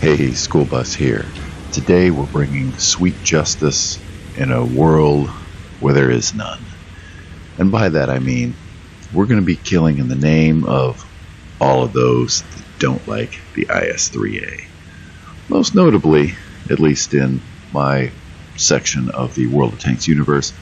Hey, School Bus here. Today we're bringing sweet justice in a world where there is none. And by that I mean, we're going to be killing in the name of all of those that don't like the IS-3A. Most notably, at least in my section of the World of Tanks universe,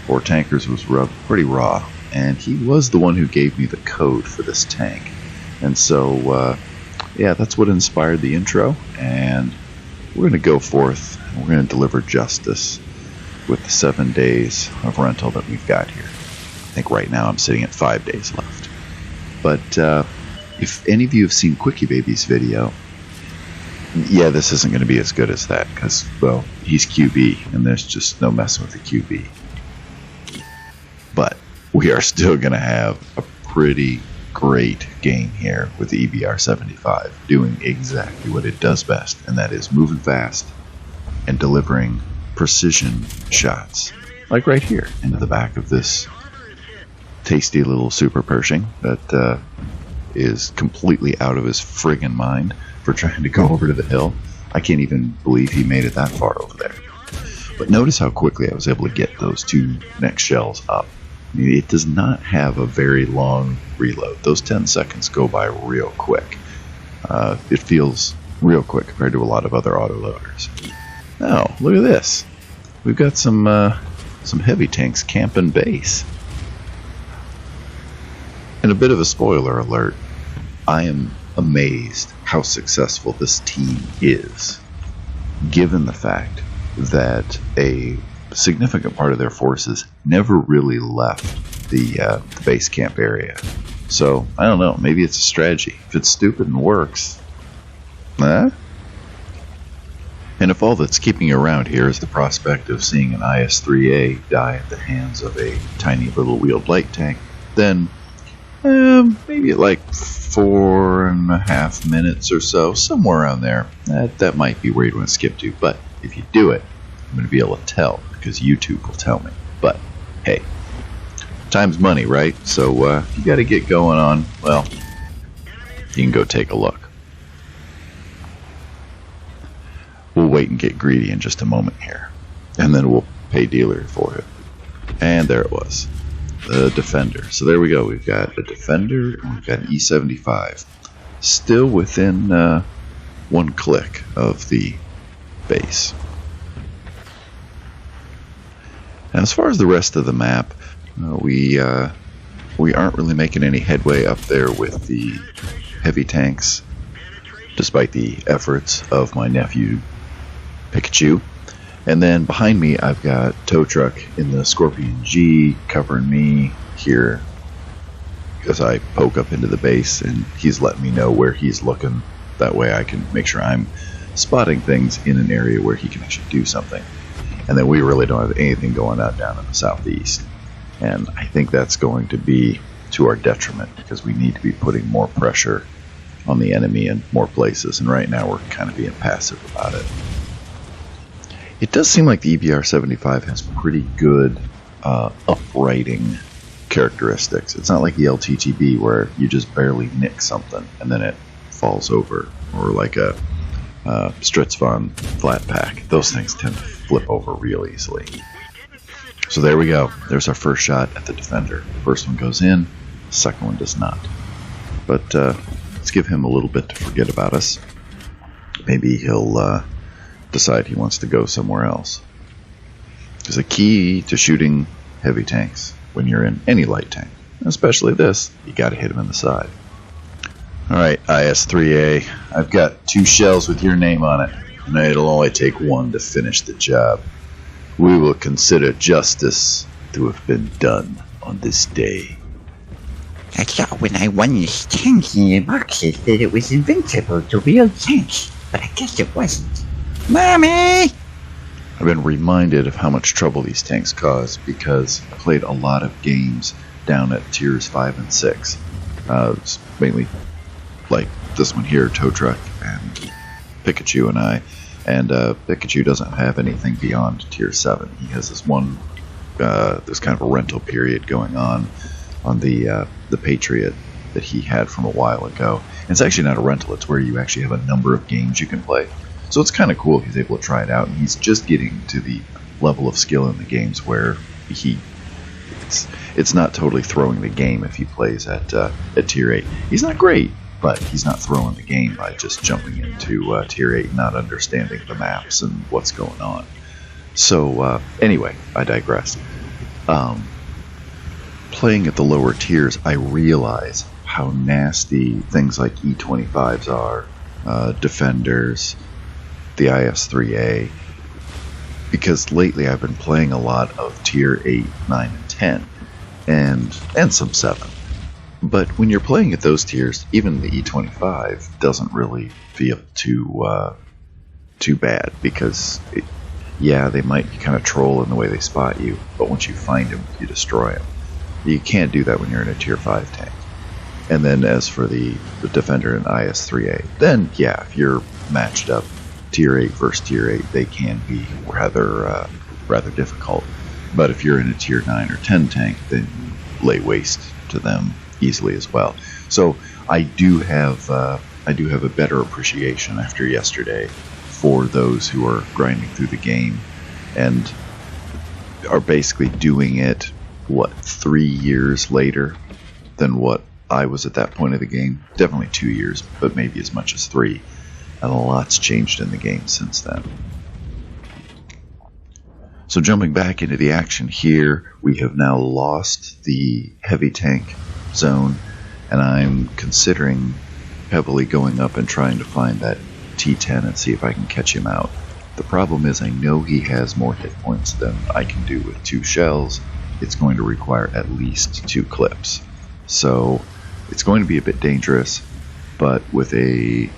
for Tankers was pretty raw, and he was the one who gave me the code for this tank. And so, yeah, that's what inspired the intro, and we're going to go forth and we're going to deliver justice with the 7 days of rental that we've got here. I think right now I'm sitting at 5 days left. But if any of you have seen Quickie Baby's video, yeah, this isn't going to be as good as that because, well, he's QB and there's just no messing with the QB. But we are still going to have a pretty great game here with the EBR 75 doing exactly what it does best, and that is moving fast and delivering precision shots, like right here into the back of this tasty little Super Pershing that is completely out of his friggin' mind for trying to go over to the hill. I can't even believe he made it that far over there. But notice how quickly I was able to get those two next shells up. I mean, it does not have a very long reload. Those 10 seconds go by real quick. It feels real quick compared to a lot of other autoloaders. Oh, look at this. We've got some heavy tanks camping base. And a bit of a spoiler alert, I am amazed how successful this team is, given the fact that a significant part of their forces never really left the base camp area. So, I don't know, maybe it's a strategy. If it's stupid and works, And if all that's keeping you around here is the prospect of seeing an IS-3A die at the hands of a tiny little wheeled light tank, then maybe at like 4.5 minutes or so, somewhere around there, that might be where you'd want to skip to. But if you do it, I'm going to be able to tell, because YouTube will tell me. But, hey, time's money, right? So, you got to get going on, well, you can go take a look. We'll wait and get greedy in just a moment here, and then we'll pay dealer for it. And there it was, the Defender. So there we go, we've got a Defender, and we've got an E75. Still within one click of the base. And as far as the rest of the map, we aren't really making any headway up there with the heavy tanks, despite the efforts of my nephew Pikachu. And then behind me I've got Tow Truck in the Scorpion G covering me here as I poke up into the base, and he's letting me know where he's looking. That way I can make sure I'm spotting things in an area where he can actually do something. And then we really don't have anything going out down in the southeast. And I think that's going to be to our detriment, because we need to be putting more pressure on the enemy in more places. And right now we're kind of being passive about it. It does seem like the EBR 75 has pretty good uprighting characteristics. It's not like the LTTB where you just barely nick something and then it falls over, or like a Stritzvon flat pack. Those things tend to flip over real easily. So there we go. There's our first shot at the Defender. First one goes in, second one does not. But let's give him a little bit to forget about us. Maybe he'll decide he wants to go somewhere else. There's a key to shooting heavy tanks when you're in any light tank, especially this. You got to hit him in the side. Alright, IS-3A, I've got 2 shells with your name on it, and it'll only take 1 to finish the job. We will consider justice to have been done on this day. I thought when I won this tank in the boxes that it was invincible to real tanks, but I guess it wasn't. Mommy! I've been reminded of how much trouble these tanks cause because I played a lot of games down at tiers 5 and 6. It's mainly like this one here, Tow Truck and Pikachu and I. And Pikachu doesn't have anything beyond tier 7. He has this one, there's kind of a rental period going on the Patriot that he had from a while ago. It's actually not a rental, it's where you actually have a number of games you can play. So it's kind of cool he's able to try it out, and he's just getting to the level of skill in the games where it's not totally throwing the game if he plays at Tier 8. He's not great, but he's not throwing the game by just jumping into Tier 8 and not understanding the maps and what's going on. So anyway, I digress. Playing at the lower tiers, I realize how nasty things like E25s are, Defenders, the IS-3A, because lately I've been playing a lot of Tier 8, 9, and 10, and some 7. But when you're playing at those tiers, even the E25 doesn't really feel too bad, because they might kind of troll in the way they spot you, but once you find them, you destroy them. You can't do that when you're in a Tier 5 tank. And then as for the Defender and IS-3A, then yeah, if you're matched up Tier 8 versus Tier 8, they can be rather difficult. But if you're in a Tier 9 or 10 tank, then you lay waste to them easily as well. So I do have a better appreciation after yesterday for those who are grinding through the game and are basically doing it 3 years later than what I was at that point of the game. Definitely 2 years, but maybe as much as 3. And a lot's changed in the game since then. So jumping back into the action here, we have now lost the heavy tank zone, and I'm considering heavily going up and trying to find that T10 and see if I can catch him out. The problem is I know he has more hit points than I can do with 2 shells. It's going to require at least 2 clips. So it's going to be a bit dangerous, but with a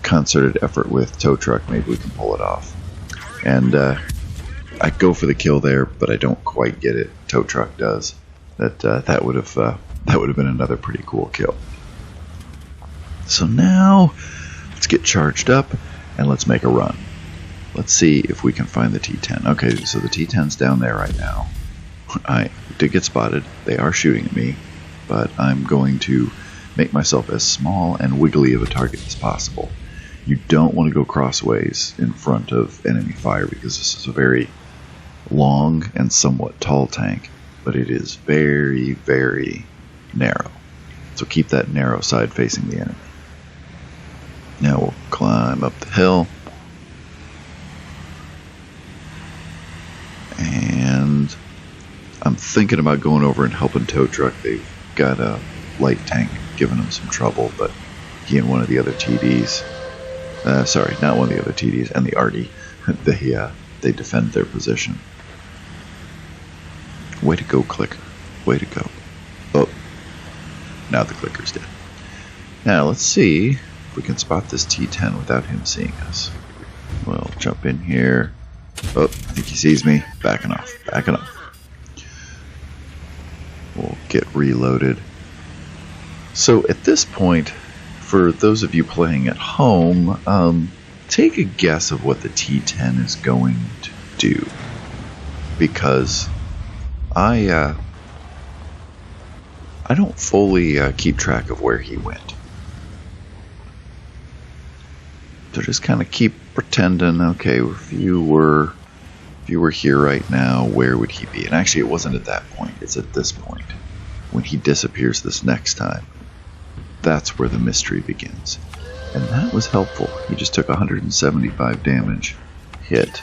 concerted effort with tow truck, maybe we can pull it off. And I go for the kill there, but I don't quite get it. Tow truck does. That would have been another pretty cool kill. So now let's get charged up and let's make a run. Let's see if we can find the T10. Okay, so the T10's down there right now. I did get spotted. They are shooting at me, but I'm going to make myself as small and wiggly of a target as possible. You don't want to go crossways in front of enemy fire because this is a very long and somewhat tall tank, but it is very, very narrow. So keep that narrow side facing the enemy. Now we'll climb up the hill. And I'm thinking about going over and helping tow truck. They've got a light tank giving them some trouble, but he and one of the other TDs, sorry, not one of the other TDs, and the Artie, they defend their position. Way to go, clicker. Way to go. Oh, now the clicker's dead. Now let's see if we can spot this T10 without him seeing us. We'll jump in here. Oh, I think he sees me. Backing off. Backing off. We'll get reloaded. So at this point, for those of you playing at home, take a guess of what the T10 is going to do. Because I don't fully keep track of where he went. So just kind of keep pretending, okay, if you were here right now, where would he be? And actually, it wasn't at that point. It's at this point. When he disappears this next time, that's where the mystery begins. And that was helpful. He just took 175 damage hit.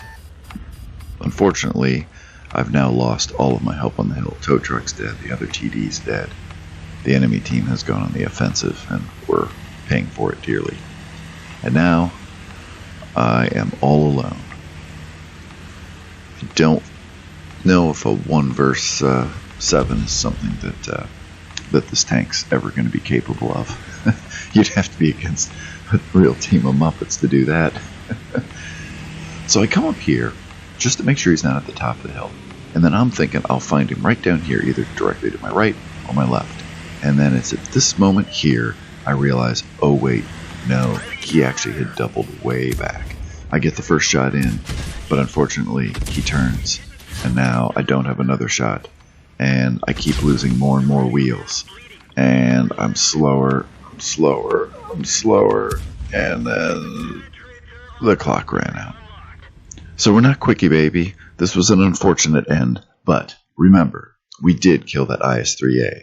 Unfortunately, I've now lost all of my help on the hill. Tow truck's dead. The other TD's dead. The enemy team has gone on the offensive, and we're paying for it dearly. And now, I am all alone. I don't know if a 1 versus 7 is something that this tank's ever going to be capable of. You'd have to be against a real team of Muppets to do that. So I come up here just to make sure he's not at the top of the hill. And then I'm thinking I'll find him right down here, either directly to my right or my left. And then it's at this moment here I realize, oh wait, no, he actually had doubled way back. I get the first shot in, but unfortunately he turns, and now I don't have another shot, and I keep losing more and more wheels, and I'm slower, something slower, and then the clock ran out. So we're not quickie, baby. This was an unfortunate end, but remember, we did kill that IS-3A.